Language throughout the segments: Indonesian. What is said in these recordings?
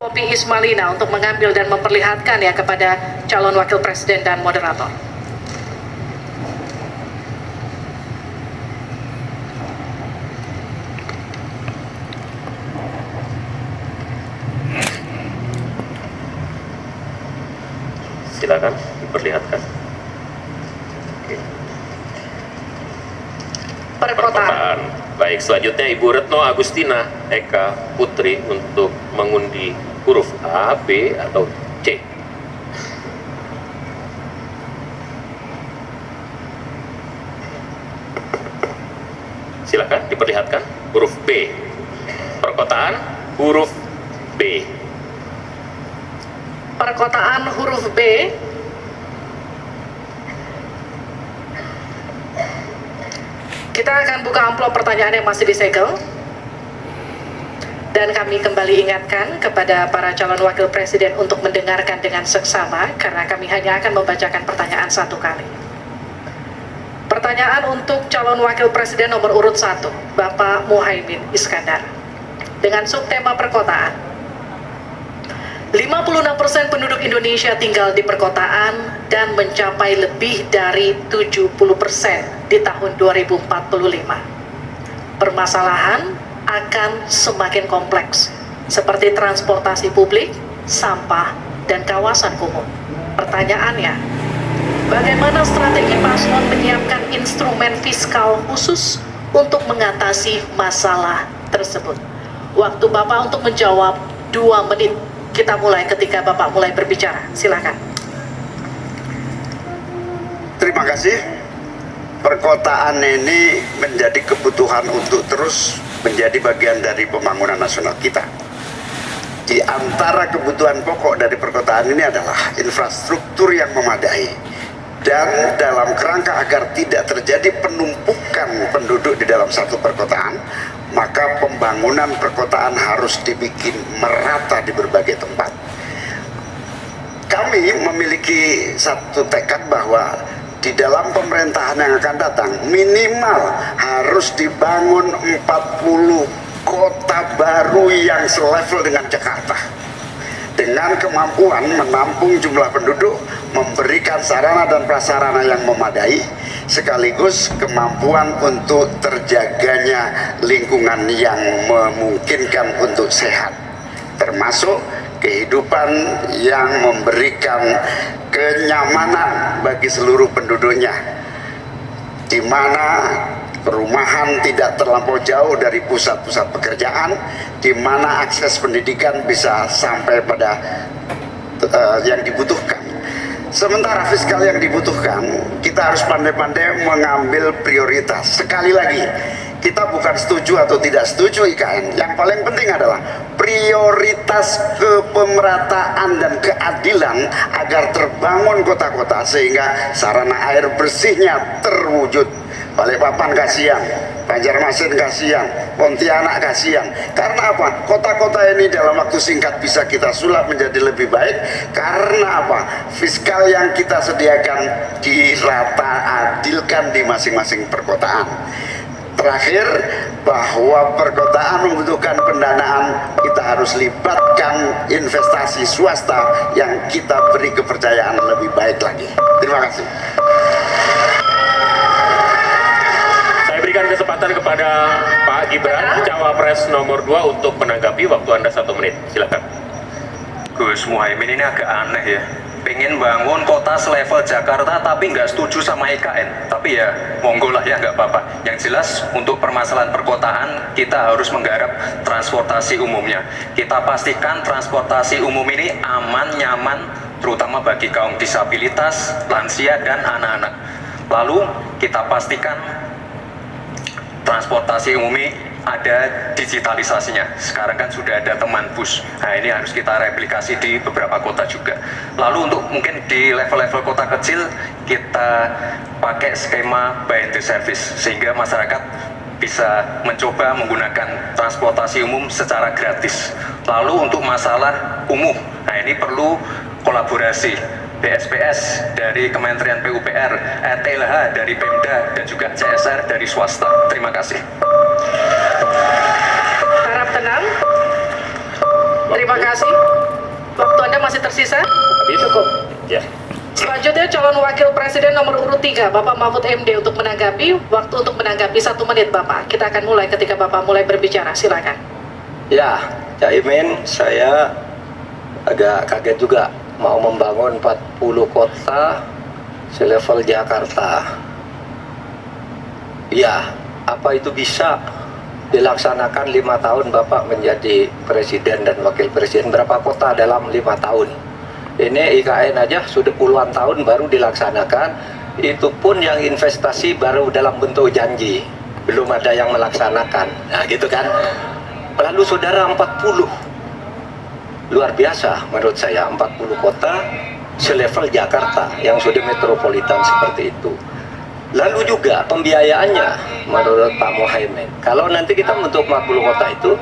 Poppy Ismailina untuk mengambil dan memperlihatkan ya kepada calon wakil presiden dan moderator. Silakan diperlihatkan. Oke. Perkotaan. Baik, selanjutnya Ibu Retno Agustina Eka Putri untuk mengundi huruf A, B, atau C. Silakan diperlihatkan huruf B. Perkotaan huruf B. Perkotaan huruf B. Kita akan buka amplop pertanyaan yang masih disegel. Dan kami kembali ingatkan kepada para calon wakil presiden untuk mendengarkan dengan seksama, karena kami hanya akan membacakan pertanyaan satu kali. Pertanyaan untuk calon wakil presiden nomor urut 1, Bapak Muhaimin Iskandar. Dengan subtema perkotaan. 56% penduduk Indonesia tinggal di perkotaan dan mencapai lebih dari 70% di tahun 2045. Permasalahan akan semakin kompleks, seperti transportasi publik, sampah, dan kawasan kumuh. Pertanyaannya, bagaimana strategi paslon menyiapkan instrumen fiskal khusus untuk mengatasi masalah tersebut? Waktu Bapak untuk menjawab 2 menit. Kita mulai ketika Bapak mulai berbicara. Silakan. Terima kasih. Perkotaan ini menjadi kebutuhan untuk terus menjadi bagian dari pembangunan nasional kita. Di antara kebutuhan pokok dari perkotaan ini adalah infrastruktur yang memadai. Dan dalam kerangka agar tidak terjadi penumpukan penduduk di dalam satu perkotaan, maka pembangunan perkotaan harus dibikin merata di berbagai tempat. Kami memiliki satu tekad bahwa di dalam pemerintahan yang akan datang minimal harus dibangun 40 kota baru yang selevel dengan Jakarta, dengan kemampuan menampung jumlah penduduk, memberikan sarana dan prasarana yang memadai, sekaligus kemampuan untuk terjaganya lingkungan yang memungkinkan untuk sehat, termasuk kehidupan yang memberikan kenyamanan bagi seluruh penduduknya, di mana perumahan tidak terlampau jauh dari pusat-pusat pekerjaan, di mana akses pendidikan bisa sampai pada yang dibutuhkan. Sementara fiskal yang dibutuhkan, kita harus pandai-pandai mengambil prioritas. Sekali lagi, kita bukan setuju atau tidak setuju IKN. Yang paling penting adalah prioritas kepemerataan dan keadilan agar terbangun kota-kota sehingga sarana air bersihnya terwujud. Balikpapan kasihan, Banjarmasin kasihan, Pontianak kasihan. Karena apa? Kota-kota ini dalam waktu singkat bisa kita sulap menjadi lebih baik. Karena apa? Fiskal yang kita sediakan dirata adilkan di masing-masing perkotaan. Terakhir, bahwa perkotaan membutuhkan pendanaan, kita harus libatkan investasi swasta yang kita beri kepercayaan lebih baik lagi. Terima kasih. Berikan kesempatan kepada Pak Gibran, Cawapres nomor 2 untuk menanggapi. Waktu Anda 1 menit, silakan. Gus Muhaimin ini agak aneh ya, pengen bangun kota selevel Jakarta tapi nggak setuju sama IKN. Tapi ya monggo lah ya, nggak apa-apa. Yang jelas untuk permasalahan perkotaan kita harus menggarap transportasi umumnya. Kita pastikan transportasi umum ini aman, nyaman, terutama bagi kaum disabilitas, lansia, dan anak-anak. Lalu kita pastikan transportasi umum ini ada digitalisasinya. Sekarang kan sudah ada teman bus. Nah ini harus kita replikasi di beberapa kota juga. Lalu untuk mungkin di level-level kota kecil kita pakai skema buy and pay service sehingga masyarakat bisa mencoba menggunakan transportasi umum secara gratis. Lalu untuk masalah kumuh, nah ini perlu kolaborasi. BSPS dari Kementerian PUPR, ETLH dari Pemda, dan juga CSR dari swasta. Terima kasih. Harap tenang. Terima kasih. Waktu Anda masih tersisa. Habis? Cukup. Ya. Selanjutnya calon wakil presiden nomor urut 3 Bapak Mahfud MD untuk menanggapi. Waktu untuk menanggapi 1 menit Bapak. Kita akan mulai ketika Bapak mulai berbicara. Silakan. Ya, Cak Imin, saya agak kaget juga mau membangun 40 kota selevel Jakarta. Ya, apa itu bisa dilaksanakan 5 tahun Bapak menjadi presiden dan wakil presiden? Berapa kota dalam 5 tahun? Ini IKN aja sudah puluhan tahun baru dilaksanakan. Itu pun yang investasi baru dalam bentuk janji, belum ada yang melaksanakan. Nah gitu kan. Lalu saudara 40, luar biasa menurut saya, 40 kota selevel Jakarta yang sudah metropolitan seperti itu. Lalu juga pembiayaannya menurut Pak Muhaimin, kalau nanti kita bentuk 40 kota itu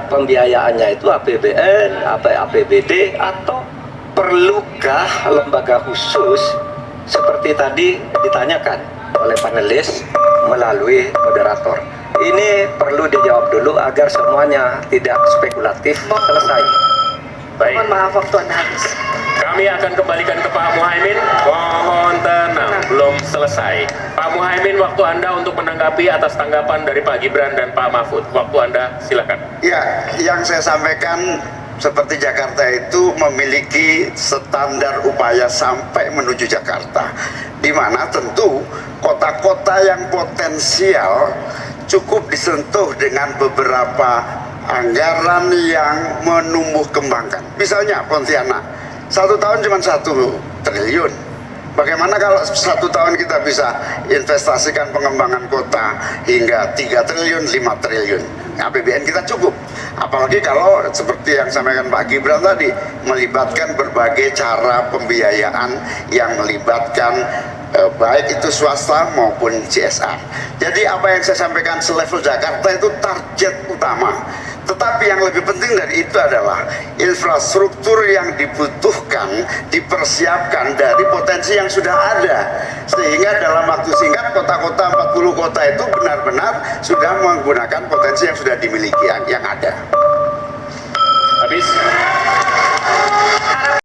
pembiayaannya itu APBN, APBD, atau perlukah lembaga khusus seperti tadi ditanyakan oleh panelis melalui moderator. Ini perlu dijawab dulu agar semuanya tidak spekulatif. Selesai. Baik. Mohon maaf waktu Anda habis. Kami akan kembalikan ke Pak Muhaimin. Mohon tenang, belum selesai. Pak Muhaimin, waktu Anda untuk menanggapi atas tanggapan dari Pak Gibran dan Pak Mahfud. Waktu Anda, silakan. Ya, yang saya sampaikan seperti Jakarta itu memiliki standar upaya sampai menuju Jakarta, di mana tentu kota-kota yang potensial cukup disentuh dengan beberapa anggaran yang menumbuh kembangkan. Misalnya Pontianak, 1 tahun cuma 1 triliun. Bagaimana kalau 1 tahun kita bisa investasikan pengembangan kota hingga 3 triliun, 5 triliun. APBN kita cukup. Apalagi kalau seperti yang sampaikan Pak Gibran tadi, melibatkan berbagai cara pembiayaan yang melibatkan baik itu swasta maupun CSR. Jadi apa yang saya sampaikan selevel Jakarta itu target utama. Tetapi yang lebih penting dari itu adalah infrastruktur yang dibutuhkan dipersiapkan dari potensi yang sudah ada, sehingga dalam waktu singkat kota-kota 40 kota itu benar-benar sudah menggunakan potensi yang sudah dimiliki yang ada. Habis?